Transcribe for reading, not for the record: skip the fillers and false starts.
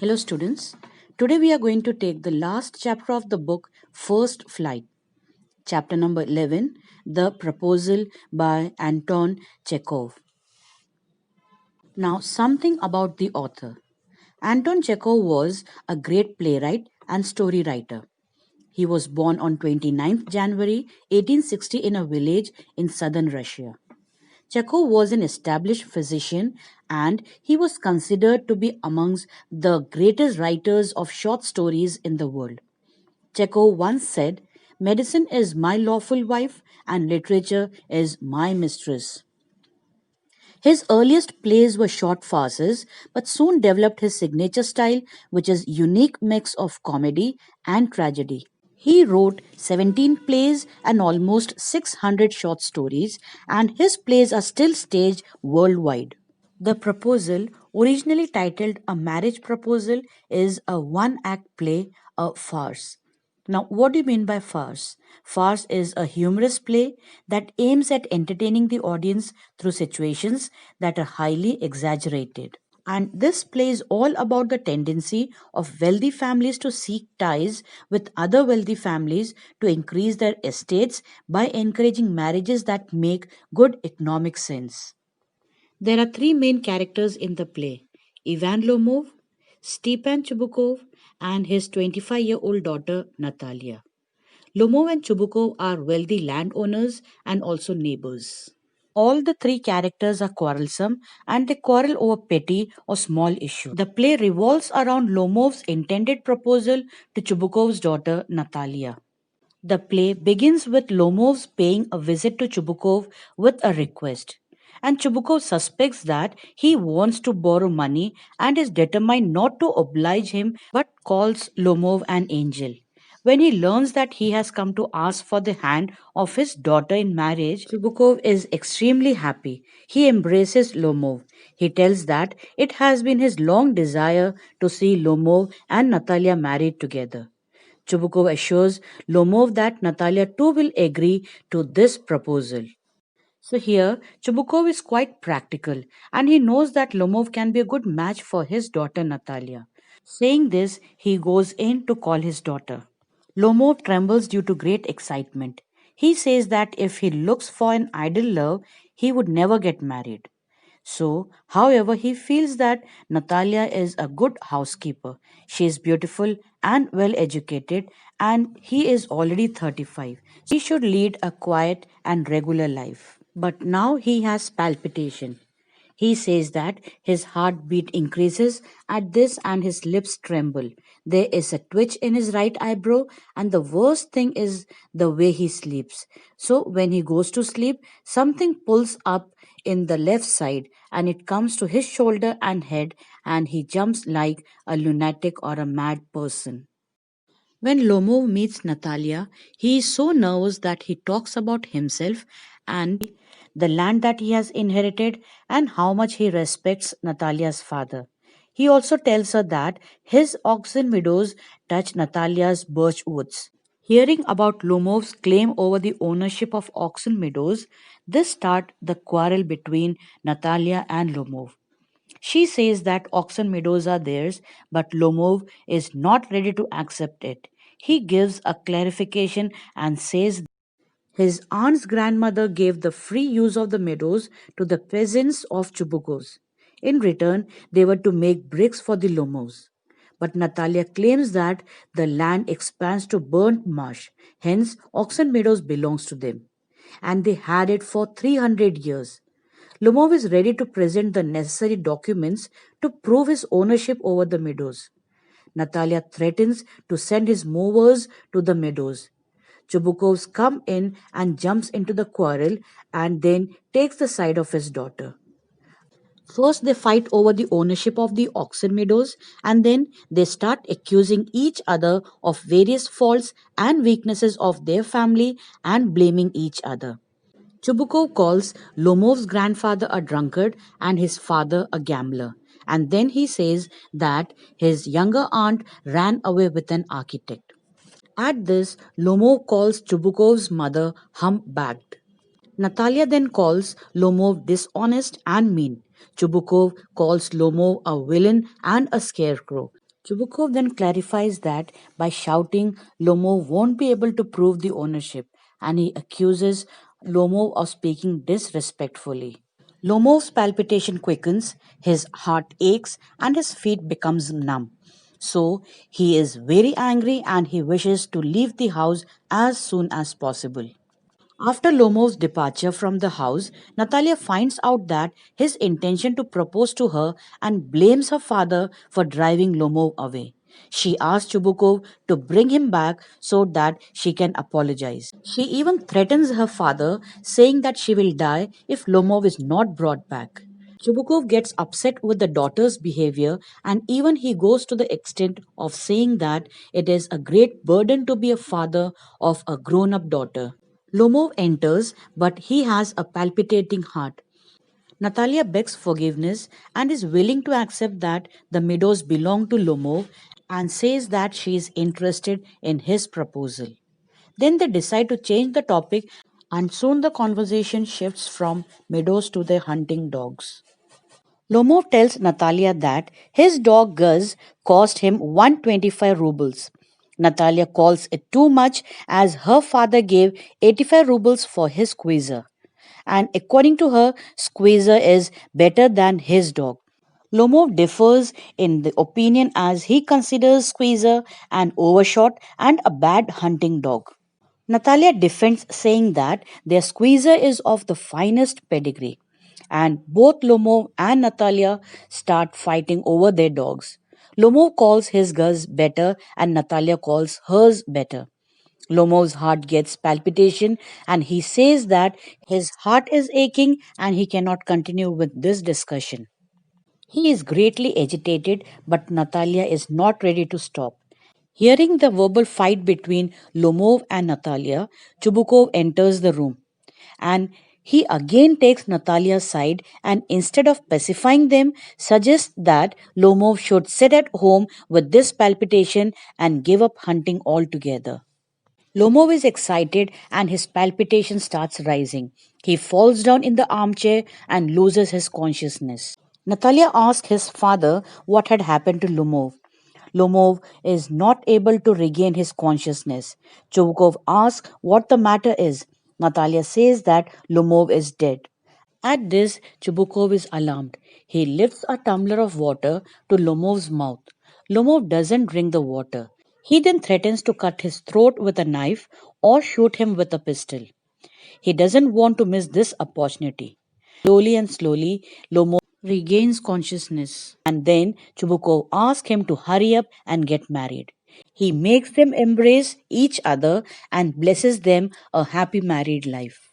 Hello, students. Today we are going to take the last chapter of the book, First Flight, chapter number 11, The Proposal by Anton Chekhov. Now, something about the author. Anton Chekhov was a great playwright and story writer. He was born on 29th January 1860 in a village in southern Russia. Chekhov was an established physician and he was considered to be amongst the greatest writers of short stories in the world. Chekhov once said, "Medicine is my lawful wife and literature is my mistress." His earliest plays were short farces, but soon developed his signature style, which is unique mix of comedy and tragedy. He wrote 17 plays and almost 600 short stories, and his plays are still staged worldwide. The Proposal, originally titled A Marriage Proposal, is a one act play, a farce. Now, what do you mean by farce? Farce is a humorous play that aims at entertaining the audience through situations that are highly exaggerated. And this play is all about the tendency of wealthy families to seek ties with other wealthy families to increase their estates by encouraging marriages that make good economic sense. There are three main characters in the play: Ivan Lomov, Stepan Chubukov, and his 25-year-old daughter Natalia. Lomov and Chubukov are wealthy landowners and also neighbors. All the three characters are quarrelsome and they quarrel over petty or small issues. The play revolves around Lomov's intended proposal to Chubukov's daughter Natalia. The play begins with Lomov paying a visit to Chubukov with a request. And Chubukov suspects that he wants to borrow money and is determined not to oblige him but calls Lomov an angel. When he learns that he has come to ask for the hand of his daughter in marriage, Chubukov is extremely happy. He embraces Lomov. He tells that it has been his long desire to see Lomov and Natalia married together. Chubukov assures Lomov that Natalia too will agree to this proposal. So here, Chubukov is quite practical and he knows that Lomov can be a good match for his daughter Natalia. Saying this, he goes in to call his daughter. Lomov trembles due to great excitement. He says that if he looks for an idle love, he would never get married. So, however, he feels that Natalia is a good housekeeper. She is beautiful and well educated, and he is already 35. So, he should lead a quiet and regular life. But now he has palpitation. He says that his heartbeat increases at this and his lips tremble. There is a twitch in his right eyebrow, and the worst thing is the way he sleeps. So, when he goes to sleep, something pulls up in the left side and it comes to his shoulder and head, and he jumps like a lunatic or a mad person. When Lomov meets Natalia, he is so nervous that he talks about himself and the land that he has inherited and how much he respects Natalia's father. He also tells her that his oxen meadows touch Natalia's birch woods. Hearing about Lomov's claim over the ownership of oxen meadows, this starts the quarrel between Natalia and Lomov. She says that oxen meadows are theirs, but Lomov is not ready to accept it. He gives a clarification and says his aunt's grandmother gave the free use of the meadows to the peasants of Chubukovs. In return, they were to make bricks for the Lomovs. But Natalia claims that the land expands to burnt marsh, hence oxen meadows belongs to them. And they had it for 300 years. Lomov is ready to present the necessary documents to prove his ownership over the meadows. Natalia threatens to send his movers to the meadows. Chubukovs come in and jumps into the quarrel and then takes the side of his daughter. First, they fight over the ownership of the oxen meadows, and then they start accusing each other of various faults and weaknesses of their family and blaming each other. Chubukov calls Lomov's grandfather a drunkard and his father a gambler. And then he says that his younger aunt ran away with an architect. At this, Lomov calls Chubukov's mother humpbacked. Natalia then calls Lomov dishonest and mean. Chubukov calls Lomov a villain and a scarecrow. Chubukov then clarifies that by shouting, Lomov won't be able to prove the ownership, and he accuses Lomov of speaking disrespectfully. Lomov's palpitation quickens, his heart aches, and his feet becomes numb. So he is very angry and he wishes to leave the house as soon as possible. After Lomov's departure from the house, Natalia finds out that his intention to propose to her and blames her father for driving Lomov away. She asks Chubukov to bring him back so that she can apologize. She even threatens her father, saying that she will die if Lomov is not brought back. Chubukov gets upset with the daughter's behavior and even he goes to the extent of saying that it is a great burden to be a father of a grown up daughter. Lomov enters, but he has a palpitating heart. Natalia begs forgiveness and is willing to accept that the meadows belong to Lomov and says that she is interested in his proposal. Then they decide to change the topic, and soon the conversation shifts from meadows to their hunting dogs. Lomov tells Natalia that his dog Guz cost him 125 rubles. Natalia calls it too much as her father gave 85 rubles for his squeezer. And according to her, squeezer is better than his dog. Lomov differs in the opinion as he considers squeezer an overshot and a bad hunting dog. Natalia defends, saying that their squeezer is of the finest pedigree, and both Lomov and Natalia start fighting over their dogs. Lomov calls his Guz better, and Natalia calls hers better. Lomov's heart gets palpitation, and he says that his heart is aching and he cannot continue with this discussion. He is greatly agitated, but Natalia is not ready to stop. Hearing the verbal fight between Lomov and Natalia, Chubukov enters the room and he again takes Natalia's side and instead of pacifying them, suggests that Lomov should sit at home with this palpitation and give up hunting altogether. Lomov is excited and his palpitation starts rising. He falls down in the armchair and loses his consciousness. Natalia asks his father what had happened to Lomov. Lomov is not able to regain his consciousness. Chubukov asks what the matter is. Natalia says that Lomov is dead. At this, Chubukov is alarmed. He lifts a tumbler of water to Lomov's mouth. Lomov doesn't drink the water. He then threatens to cut his throat with a knife or shoot him with a pistol. He doesn't want to miss this opportunity. Slowly, Lomov regains consciousness. And then Chubukov asks him to hurry up and get married. He makes them embrace each other and blesses them a happy married life.